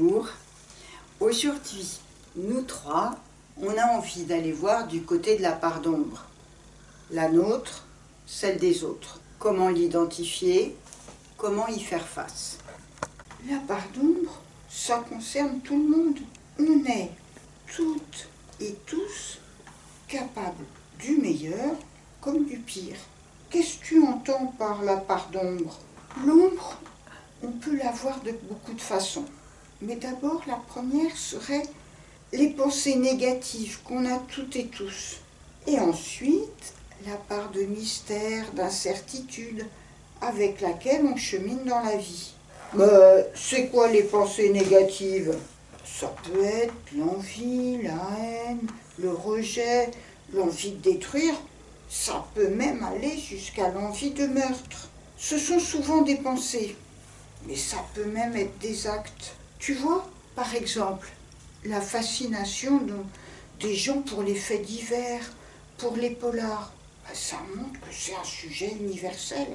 Bonjour. Aujourd'hui, nous trois, on a envie d'aller voir du côté de la part d'ombre. La nôtre, celle des autres. Comment l'identifier? Comment y faire face? La part d'ombre, ça concerne tout le monde. On est toutes et tous capables du meilleur comme du pire. Qu'est-ce que tu entends par la part d'ombre? L'ombre, on peut la voir de beaucoup de façons. Mais d'abord, la première serait les pensées négatives qu'on a toutes et tous. Et ensuite, la part de mystère, d'incertitude avec laquelle on chemine dans la vie. Mais c'est quoi les pensées négatives? Ça peut être l'envie, la haine, le rejet, l'envie de détruire. Ça peut même aller jusqu'à l'envie de meurtre. Ce sont souvent des pensées, mais ça peut même être des actes. Tu vois, par exemple, la fascination des gens pour les faits divers, pour les polars. Ça montre que c'est un sujet universel.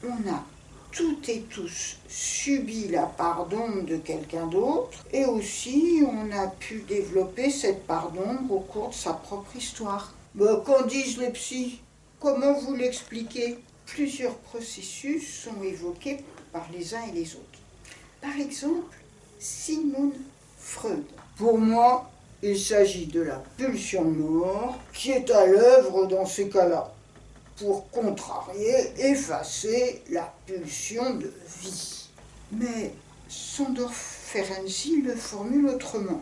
On a toutes et tous subi la part d'ombre de quelqu'un d'autre, et aussi on a pu développer cette part d'ombre au cours de sa propre histoire. Qu'en disent les psys? Comment vous l'expliquez? Plusieurs processus sont évoqués par les uns et les autres. Par exemple, Sigmund Freud. Pour moi, il s'agit de la pulsion de mort qui est à l'œuvre dans ces cas-là, pour contrarier, effacer la pulsion de vie. Mais Sándor Ferenczi le formule autrement.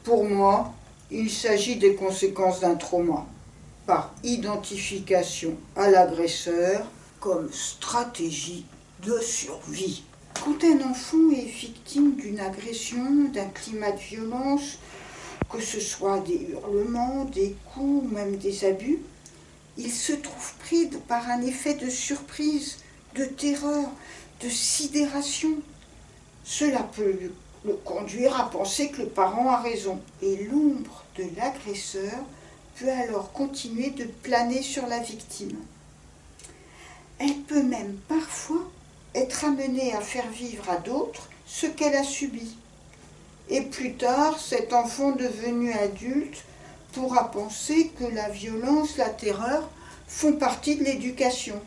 Pour moi, il s'agit des conséquences d'un trauma, par identification à l'agresseur comme stratégie de survie. Quand un enfant est victime d'une agression, d'un climat de violence, que ce soit des hurlements, des coups ou même des abus, il se trouve pris par un effet de surprise, de terreur, de sidération. Cela peut le conduire à penser que le parent a raison. Et l'ombre de l'agresseur peut alors continuer de planer sur la victime. Elle peut même parfois être amenée à faire vivre à d'autres ce qu'elle a subi. Et plus tard, cet enfant devenu adulte pourra penser que la violence, la terreur font partie de l'éducation.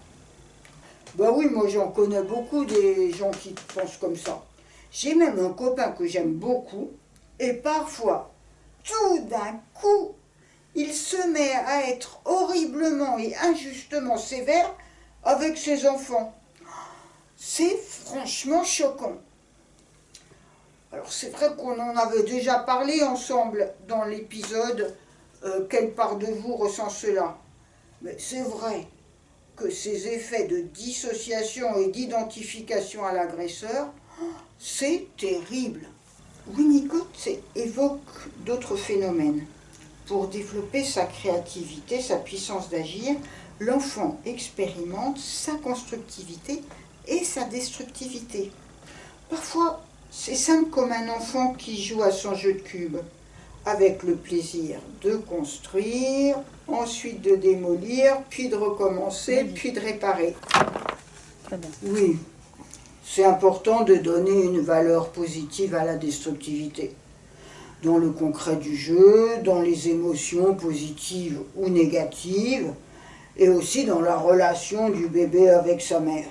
Oui, moi j'en connais beaucoup des gens qui pensent comme ça. J'ai même un copain que j'aime beaucoup, et parfois, tout d'un coup, il se met à être horriblement et injustement sévère avec ses enfants. C'est franchement choquant. Alors c'est vrai qu'on en avait déjà parlé ensemble dans l'épisode « Quelle part de vous ressent cela ?» Mais c'est vrai que ces effets de dissociation et d'identification à l'agresseur, c'est terrible. Winnicott évoque d'autres phénomènes. Pour développer sa créativité, sa puissance d'agir, l'enfant expérimente sa constructivité et sa destructivité. Parfois, c'est simple comme un enfant qui joue à son jeu de cubes, avec le plaisir de construire, ensuite de démolir, puis de recommencer, puis de réparer. Oui, c'est important de donner une valeur positive à la destructivité. Dans le concret du jeu, dans les émotions positives ou négatives, et aussi dans la relation du bébé avec sa mère.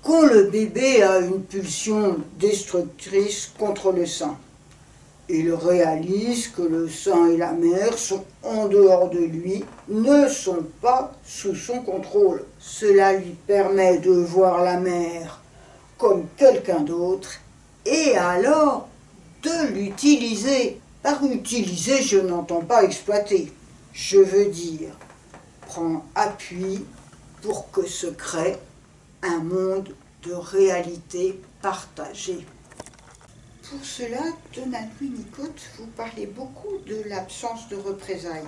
Quand le bébé a une pulsion destructrice contre le sein, il réalise que le sein et la mère sont en dehors de lui, ne sont pas sous son contrôle. Cela lui permet de voir la mère comme quelqu'un d'autre et alors de l'utiliser. Par utiliser, je n'entends pas exploiter. Je veux dire, prendre appui pour que se crée un monde de réalité partagée. Pour cela, Donald Winnicott vous parlait beaucoup de l'absence de représailles.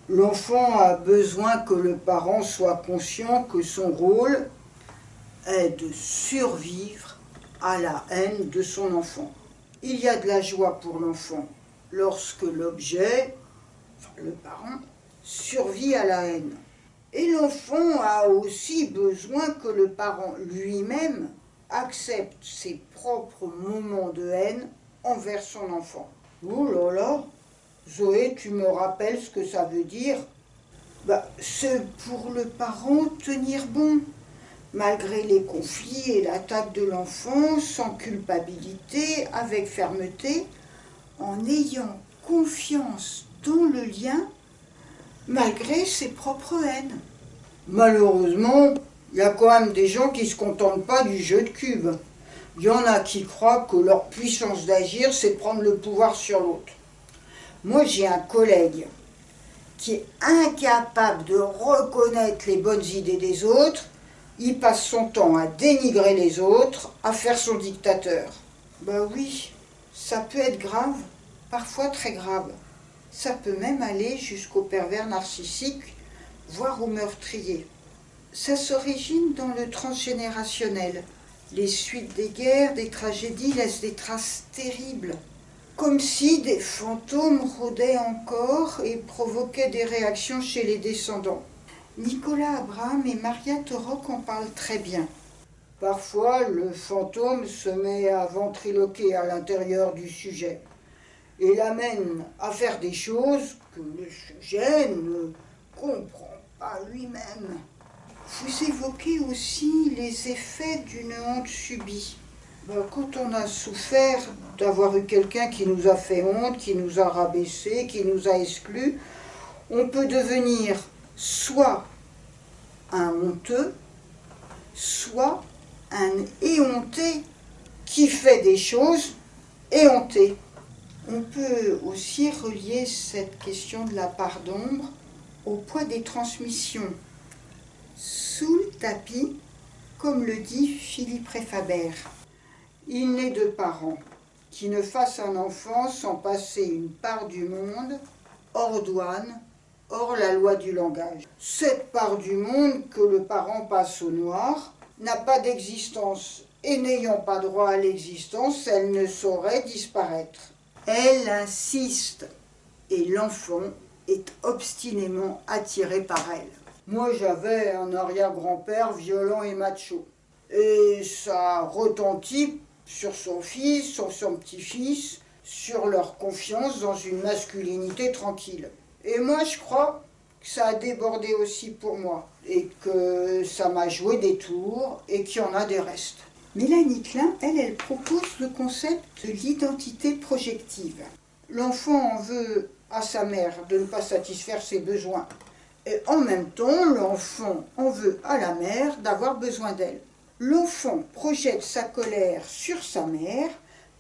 L'enfant a besoin que le parent soit conscient que son rôle est de survivre à la haine de son enfant. Il y a de la joie pour l'enfant lorsque l'objet, le parent, survit à la haine. Et l'enfant a aussi besoin que le parent lui-même accepte ses propres moments de haine envers son enfant. Oh là là, Zoé, tu me rappelles ce que ça veut dire? C'est pour le parent tenir bon, malgré les conflits et l'attaque de l'enfant, sans culpabilité, avec fermeté, en ayant confiance dans le lien, malgré ses propres haines. Malheureusement, il y a quand même des gens qui ne se contentent pas du jeu de cubes. Il y en a qui croient que leur puissance d'agir, c'est de prendre le pouvoir sur l'autre. Moi, j'ai un collègue qui est incapable de reconnaître les bonnes idées des autres. Il passe son temps à dénigrer les autres, à faire son dictateur. Oui, ça peut être grave, parfois très grave. Ça peut même aller jusqu'au pervers narcissique, voire au meurtrier. Ça s'origine dans le transgénérationnel. Les suites des guerres, des tragédies laissent des traces terribles. Comme si des fantômes rôdaient encore et provoquaient des réactions chez les descendants. Nicolas Abraham et Maria Torok en parlent très bien. Parfois, le fantôme se met à ventriloquer à l'intérieur du sujet et l'amène à faire des choses que le sujet ne comprend pas lui-même. Vous évoquez aussi les effets d'une honte subie. Quand on a souffert d'avoir eu quelqu'un qui nous a fait honte, qui nous a rabaissé, qui nous a exclus, on peut devenir soit un honteux, soit un éhonté qui fait des choses éhontées. On peut aussi relier cette question de la part d'ombre au poids des transmissions. Sous le tapis, comme le dit Philippe Réfabère. Il n'est de parents qui ne fassent un enfant sans passer une part du monde, hors douane, hors la loi du langage. Cette part du monde que le parent passe au noir n'a pas d'existence, et n'ayant pas droit à l'existence, elle ne saurait disparaître. Elle insiste, et l'enfant est obstinément attiré par elle. Moi, j'avais un arrière-grand-père violent et macho. Et ça retentit sur son fils, sur son petit-fils, sur leur confiance dans une masculinité tranquille. Et moi, je crois que ça a débordé aussi pour moi. Et que ça m'a joué des tours et qu'il y en a des restes. Mélanie Klein, elle propose le concept de l'identité projective. L'enfant en veut à sa mère de ne pas satisfaire ses besoins. Et en même temps, l'enfant en veut à la mère d'avoir besoin d'elle. L'enfant projette sa colère sur sa mère,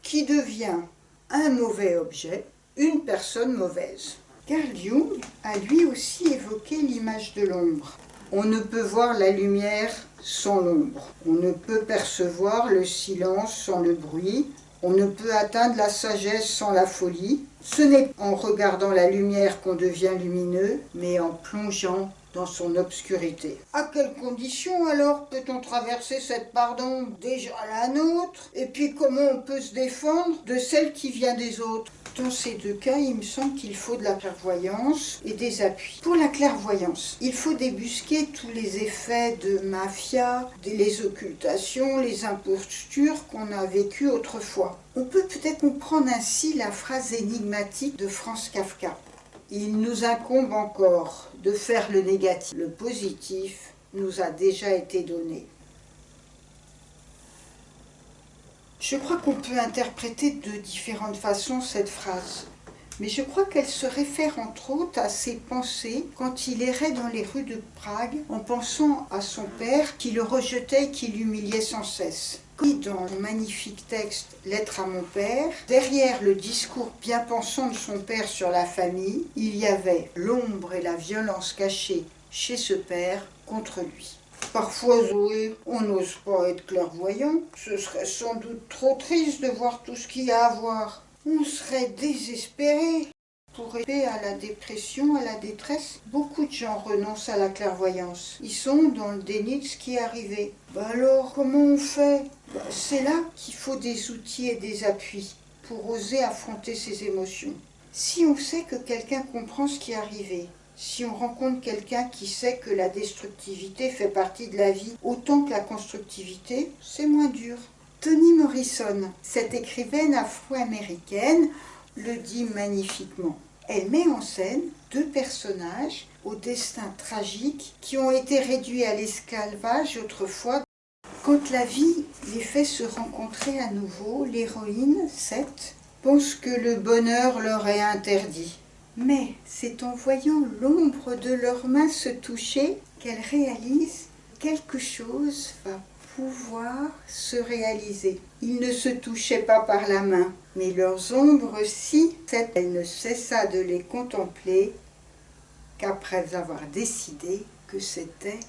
qui devient un mauvais objet, une personne mauvaise. Carl Jung a lui aussi évoqué l'image de l'ombre. On ne peut voir la lumière sans l'ombre. On ne peut percevoir le silence sans le bruit. On ne peut atteindre la sagesse sans la folie. Ce n'est en regardant la lumière qu'on devient lumineux, mais en plongeant dans son obscurité. À quelles conditions alors peut-on traverser cette part d'ombre? Déjà la nôtre, et puis comment on peut se défendre de celle qui vient des autres? Dans ces deux cas, il me semble qu'il faut de la clairvoyance et des appuis. Pour la clairvoyance, il faut débusquer tous les effets de mafia, les occultations, les impostures qu'on a vécues autrefois. On peut peut-être comprendre ainsi la phrase énigmatique de Franz Kafka. Il nous incombe encore de faire le négatif. Le positif nous a déjà été donné. Je crois qu'on peut interpréter de différentes façons cette phrase, mais je crois qu'elle se réfère entre autres à ses pensées quand il errait dans les rues de Prague en pensant à son père qui le rejetait et qui l'humiliait sans cesse. Dans le magnifique texte « Lettre à mon père », derrière le discours bien pensant de son père sur la famille, il y avait l'ombre et la violence cachée chez ce père contre lui. Parfois, Zoé, on n'ose pas être clairvoyant. Ce serait sans doute trop triste de voir tout ce qu'il y a à voir. On serait désespéré. Pour aider à la dépression, à la détresse, beaucoup de gens renoncent à la clairvoyance. Ils sont dans le déni de ce qui est arrivé. Alors, comment on fait? C'est là qu'il faut des outils et des appuis pour oser affronter ses émotions. Si on sait que quelqu'un comprend ce qui est arrivé, Si on rencontre quelqu'un qui sait que la destructivité fait partie de la vie autant que la constructivité, c'est moins dur. Toni Morrison, cette écrivaine afro-américaine, le dit magnifiquement. Elle met en scène deux personnages au destin tragique qui ont été réduits à l'esclavage autrefois. Quand la vie les fait se rencontrer à nouveau, l'héroïne, Seth, pense que le bonheur leur est interdit. Mais c'est en voyant l'ombre de leurs mains se toucher qu'elle réalise que quelque chose va pouvoir se réaliser. Ils ne se touchaient pas par la main, mais leurs ombres si. Elle ne cessa de les contempler qu'après avoir décidé que c'était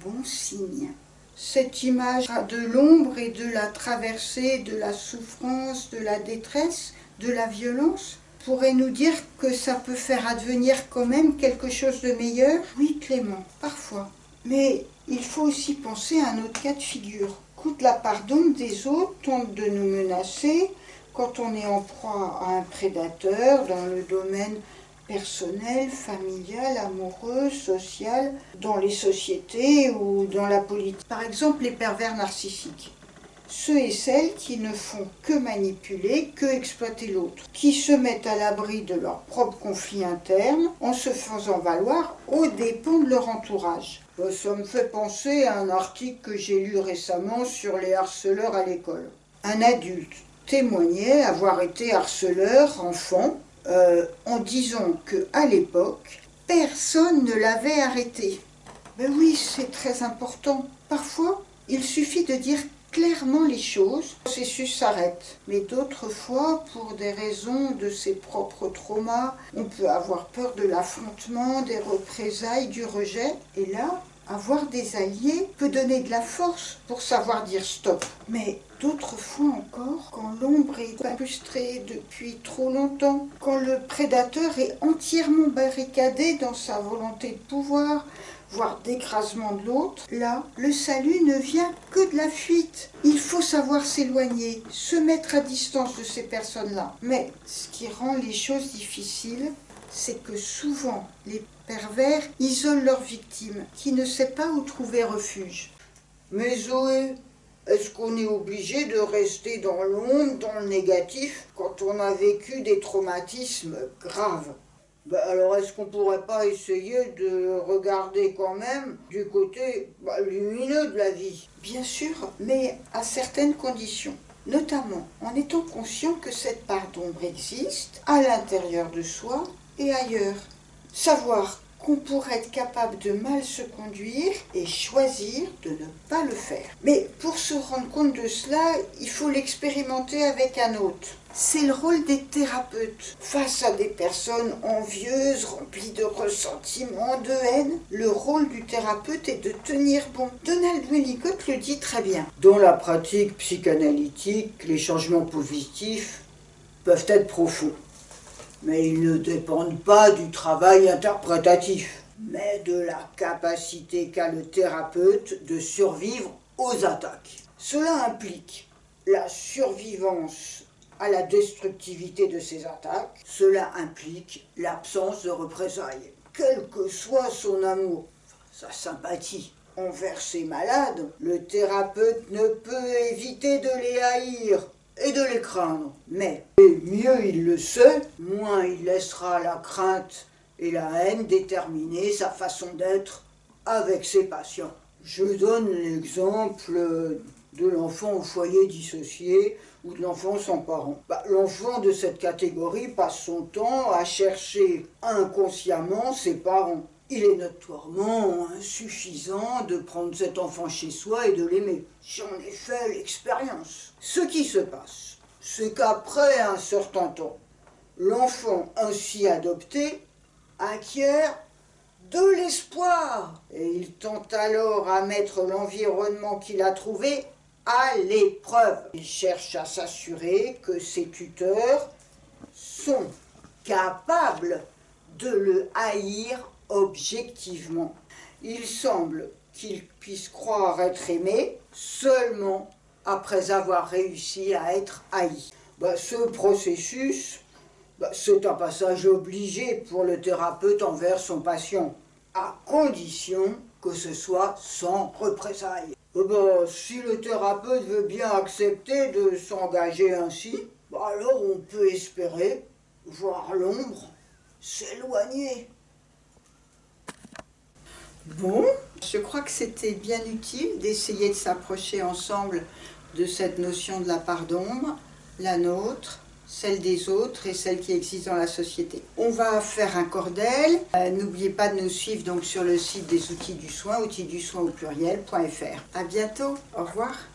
bon signe. Cette image de l'ombre et de la traversée, de la souffrance, de la détresse, de la violence, pourrait nous dire que ça peut faire advenir quand même quelque chose de meilleur? Oui, Clément, parfois. Mais il faut aussi penser à un autre cas de figure. Quand la part d'ombre des autres tente de nous menacer, quand on est en proie à un prédateur dans le domaine personnel, familial, amoureux, social, dans les sociétés ou dans la politique. Par exemple, les pervers narcissiques. Ceux et celles qui ne font que manipuler, que exploiter l'autre, qui se mettent à l'abri de leurs propres conflits internes en se faisant valoir aux dépens de leur entourage. Ça me fait penser à un article que j'ai lu récemment sur les harceleurs à l'école. Un adulte témoignait avoir été harceleur enfant en disant qu'à l'époque, personne ne l'avait arrêté. Ben oui, c'est très important. Parfois, il suffit de dire clairement les choses, le processus s'arrête. Mais d'autres fois, pour des raisons de ses propres traumas, on peut avoir peur de l'affrontement, des représailles, du rejet. Et là, avoir des alliés peut donner de la force pour savoir dire stop. Mais d'autres fois encore, quand l'ombre est frustrée depuis trop longtemps, quand le prédateur est entièrement barricadé dans sa volonté de pouvoir, voire d'écrasement de l'autre, là, le salut ne vient que de la fuite. Il faut savoir s'éloigner, se mettre à distance de ces personnes-là. Mais ce qui rend les choses difficiles, c'est que souvent, les pervers isolent leurs victimes, qui ne savent pas où trouver refuge. Mais Zoé, est-ce qu'on est obligé de rester dans l'ombre, dans le négatif, quand on a vécu des traumatismes graves ? Alors est-ce qu'on pourrait pas essayer de regarder quand même du côté lumineux de la vie? Bien sûr, mais à certaines conditions. Notamment en étant conscient que cette part d'ombre existe à l'intérieur de soi et ailleurs. Savoir qu'on pourrait être capable de mal se conduire et choisir de ne pas le faire. Mais pour se rendre compte de cela, il faut l'expérimenter avec un autre. C'est le rôle des thérapeutes. Face à des personnes envieuses, remplies de ressentiments, de haine, le rôle du thérapeute est de tenir bon. Donald Winnicott le dit très bien. Dans la pratique psychanalytique, les changements positifs peuvent être profonds. Mais ils ne dépendent pas du travail interprétatif, mais de la capacité qu'a le thérapeute de survivre aux attaques. Cela implique la survivance à la destructivité de ces attaques. Cela implique l'absence de représailles, quel que soit son amour, sa sympathie envers ces malades. Le thérapeute ne peut éviter de les haïr et de les craindre. Mais mieux il le sait, moins il laissera la crainte et la haine déterminer sa façon d'être avec ses patients. Je donne l'exemple de l'enfant au foyer dissocié ou de l'enfant sans parents. L'enfant de cette catégorie passe son temps à chercher inconsciemment ses parents. Il est notoirement insuffisant de prendre cet enfant chez soi et de l'aimer. J'en ai fait l'expérience. Ce qui se passe, c'est qu'après un certain temps, l'enfant ainsi adopté acquiert de l'espoir. Et il tente alors à mettre l'environnement qu'il a trouvé à l'épreuve. Il cherche à s'assurer que ses tuteurs sont capables de le haïr objectivement. Il semble qu'il puisse croire être aimé seulement après avoir réussi à être haï. Ce processus C'est un passage obligé pour le thérapeute envers son patient, à condition que ce soit sans représailles. Si le thérapeute veut bien accepter de s'engager ainsi, alors on peut espérer voir l'ombre s'éloigner. Bon, je crois que c'était bien utile d'essayer de s'approcher ensemble de cette notion de la part d'ombre, la nôtre, celle des autres et celle qui existe dans la société. On va faire un cordel. N'oubliez pas de nous suivre donc sur le site des outils du soin, outils du soin au pluriel.fr. À bientôt, au revoir.